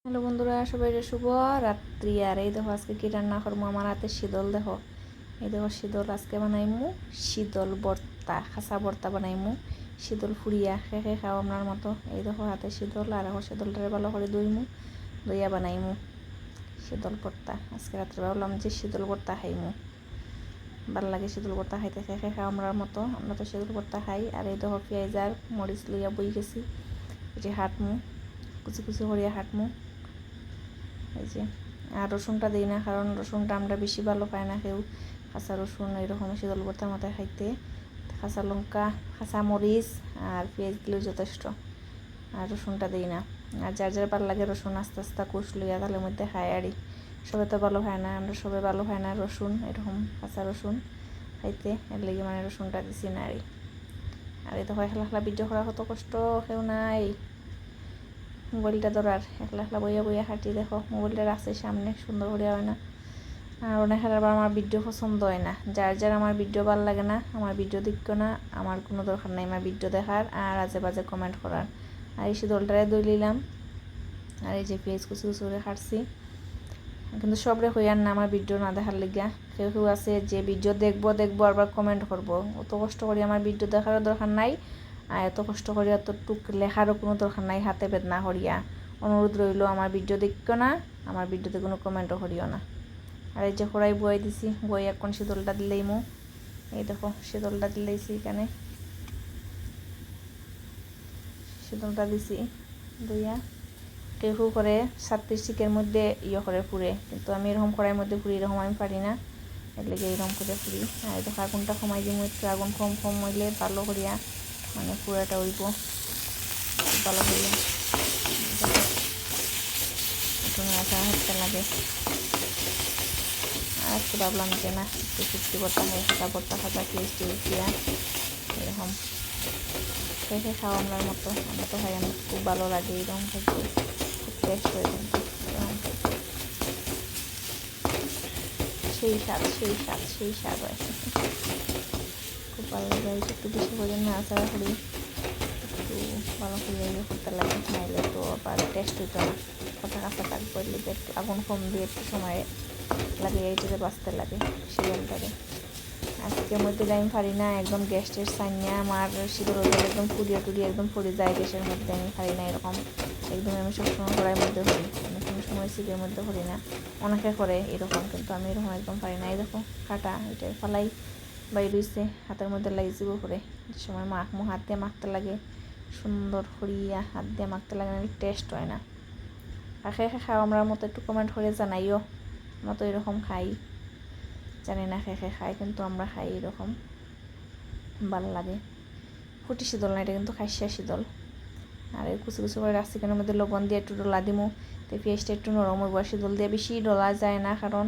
Hello বন্ধুরা, সবাই শুভ রাত্রি। আর এই দেখো আজকে কি রান্না করবো। আমার হাতে শীতল দেখো, এই দেখো শীতল আজকে বানাইমু শীতল ভর্তা, খাসা ভর্তা বানাইমু শীতল ফুরিয়া খেয়ে খাও আপনার মতো। এই দেখো হাতে শীতল, আর এখন শীতলটারে ভালো করে ধুইমু, ধুইয়া বানাইমু শীতল ভর্তা। আজকে রাত্রে ভাবলাম যে শীতল ভর্তা খাইমু, ভালো লাগে শীতল ভর্তা খাইতে, খেয়ে খাও আপনার মতো। আমরা তো শীতল ভর্তা খাই। আর এই দেখো পেঁয়াজ আর মরিচ লইয়া বই গেছি, এটি হাঁটমু, কুচি কুচি করিয়া হাঁটমু। এই যে আর রসুনটা দিই না, কারণ রসুনটা আমরা বেশি ভালো পাই না কেউ, কাঁচা রসুন এরকম শীতল ভর্তার মাথায় খাইতে। কাঁচা লঙ্কা, কাঁচা মরিচ আর পেঁয়াজ দিলেও যথেষ্ট, আর রসুনটা দিই না। আর যার যার ভালো লাগে রসুন আস্তে আস্তে কুচ লইয়া তালের মধ্যে খাই। আরই সবাই তো ভালো খায় না, আমরা সবাই ভালো খাই না রসুন, এরকম কাঁচা রসুন খাইতে, এর লেগে মানে রসুনটা দিছি না। আর এই তো একলা একলা ভিডিও করা কত কষ্ট, কেউ নাই মোবাইলটা ধরার, একলা একলা বইয়া বইয়া হাঁটি। দেখো মোবাইলটা রাখছে সামনে, সুন্দর করে হয় না। আর অনেকের আবার আমার ভিডিও পছন্দ হয় না, যার যার আমার ভিডিও ভালো লাগে না, আমার ভিডিও দেখো না, আমার কোনো দরকার নাই আমার ভিডিও দেখার আর আজে বাজে কমেন্ট করার। আর এই শীতলটারে দই নিলাম, আর এই যে পেঁয়াজ কুচি কুচি করে কাটছি। কিন্তু সবরে হইয়ার না আমার ভিডিও না দেখার লিগা, কেউ কেউ আছে যে ভিডিও দেখবো দেখবো আবার কমেন্ট করবো। অত কষ্ট করি আমার ভিডিও দেখারও দরকার নাই, আর এত কষ্ট করি অতটুক লেখারও কোনো দরকার নাই, হাতে বেদনা করিয়া। অনুরোধ রইল আমার ভিডিও দেখো না, আমার ভিডিওতে কোনো কমেন্টও করিও না। আর এই যে কড়াই বয়ে দিছি, বয়ে এখন শীতলটা দিলেই এই দেখো শীতলটা দিলেইছি, এখানে শীতলটা দিছি দইয়া। কেউ করে 36 শিকের মধ্যে করে পুড়ে, কিন্তু আমি এরকম কড়াইয়ের মধ্যে পুড়ি, এরকম আমি পারি না, এর লেগে এরকম করে পুড়ি। আর দেখো আগুনটা কমাই দিব, একটু আগুন কম কম হইলে ভালো করিয়া মানে পুরাটা উইব ভালো করিয়া। একটু নাড়া হাঁটতে লাগে। আর একটু ভাবলাম যে না একটু শুক্তি ভর্তা খাই, খাতা ভর্তা খাতা টেস্টি দিয়া এরকম খেয়ে খাওয়া আমার মতো। আমরা তো খাই, আমার খুব ভালো লাগে এরকম খাইতে, খুব টেস্ট হয়ে কিন্তু এরকম সেই স্বাদ সেই স্বাদ সেই স্বাদ হয়, খুব ভালো লাগে। একটু বেশি করে নাড়াচাড়া করি, একটু ভালো করে করতে লাগে, নাইলে তো আবার টেস্ট হইতো না, কথা কাঁচা থাকবো। এদিকে একটু আগুন কম দিয়ে একটু সময় লাগে, এইটাতে বাঁচতে লাগে শীতলটারে। আজকের মধ্যে আমি পারি না, একদম গ্যাসের সাইনিয়া আমার শীতল হয়ে একদম পুড়িয়ে টুড়িয়ে একদম পড়ে যায় গ্যাসের মধ্যে, আমি পারি না এরকম। একদম আমি সবসময় কড়াইয়ের মধ্যে করি, আমি কোনো সময় শীতের মধ্যে করি না। অনেকে করে এরকম, কিন্তু আমি এরকম একদম পারি না। এই দেখো কাটা এটা ফালাই বাইর হইছে, হাতের মধ্যে লাগিয়ে যাব করে, যে সময় মাখমু হাত দিয়ে মাখতে লাগে, সুন্দর করিয়া হাত দিয়ে মাখতে লাগে, না টেস্ট হয় না। আর খেয়ে খাও আমরা মতো একটু কমেন্ট করে জানাইও, আমরা তো এরকম খাই, জানি না খেয়ে খাই, কিন্তু আমরা খাই এরকম, ভালো লাগে। ফুটি শীতল না, এটা কিন্তু খাইসা শীতল। আর এই কুচি কুচি করে রাখছি, কেন মধ্যে লবণ দিয়ে একটু ডলা দিমু, তো পেঁয়াজটা একটু নরম হইব। শীতল দিয়ে বেশি ডলা যায় না, কারণ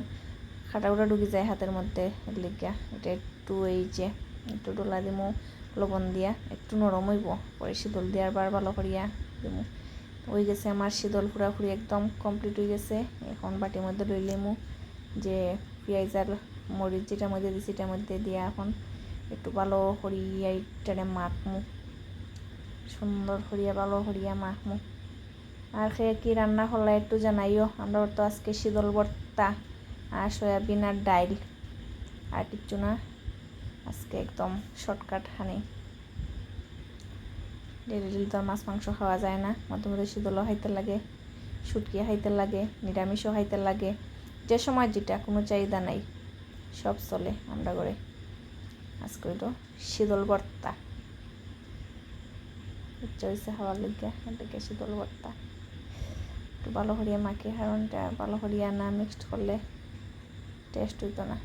খাটাগুটা ঢুকে যায় হাতের মধ্যে, এর লিগা এটা একটু এই যে একটু ডলা দিমু লবণ দিয়া, একটু নরম হইব, পরে শীতল দিয়ে আবার ভালো করিয়া দিমু। হয়ে গেছে আমার শীতল পুরাপুরি একদম কমপ্লিট হয়ে গেছে। এখন বাটির মধ্যে লইলেমু, যে পেঁয়াজ আর মরিচ যেটার মধ্যে দিছি এটার মধ্যে দিয়া এখন একটু ভালো করিয়া এটারে মাখমু, সুন্দর করিয়া ভালো করিয়া মাখমু। আর খেয়ে কি রান্না করলা একটু জানাইও। আমরা তো আজকে শীতল ভর্তা আর সয়াবিন আর ডাইল, আর কিচ্ছু না, আজকে একদম শর্টকাট খানি। ডেলি ডেলি তো আর মাছ মাংস খাওয়া যায় না, মধ্যে মধ্যে শীতলও খাইতে লাগে, শুটকি খাইতে লাগে, নিরামিষও খাইতে লাগে, যে সময় যেটা কোনো চাহিদা নাই সব চলে আমরা করে। আজকে হইল শীতল ভর্তা, ইচ্ছা হয়েছে খাওয়ার লিগে, এটাকে শীতল ভর্তা একটু ভালো করিয়া মাখি, কারণ এটা ভালো করিয়া না মিক্সড করলে টেস্ট হইতো না।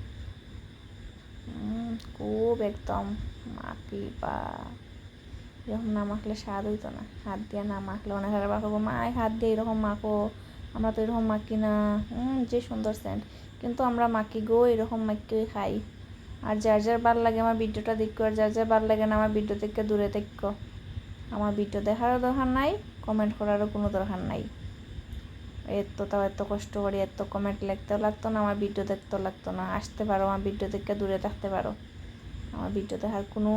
খুব একদম মাখি বা এরকম না মাখলে স্বাদ হইতো না, হাত দিয়ে না মাখলে। অনেক আবার করবো মা হাত দিয়ে এরকম মাখো, আমরা তো এরকম মাখি না, যে সুন্দর সেন্ট, কিন্তু আমরা মাখি গো, এরকম মাখিয়ে খাই। আর যার যার ভাল লাগে আমার ভিডিওটা দেখো, আর যার যার ভাল লাগে না আমার ভিডিও থেকে দূরে দেখো। আমার ভিডিও দেখারও দরকার নাই, কমেন্ট করারও কোনো দরকার নাই। তাও এত কষ্ট করি, এত কমেন্ট লিখতেও লাগতো না, আমার ভিডিও দেখতেও লাগতো না। আসতে পারো আমার ভিডিও থেকে দূরে থাকতে পারো, আমার ভিডিও দেখার কোনো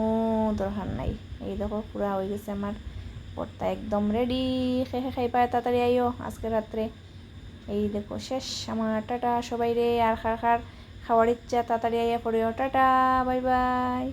দরকার নাই। এই দেখো পুরা হয়ে গেছে আমার ভর্তা একদম রেডি। খেয়ে খাইবা, তাড়াতাড়ি আইও আজকে রাত্রে। এই দেখো শেষ আমার। টাটা সবাই রে। আর খার খাওয়ার ইচ্ছা তাড়াতাড়ি আইয়া পড়িও। Tata, bye bye.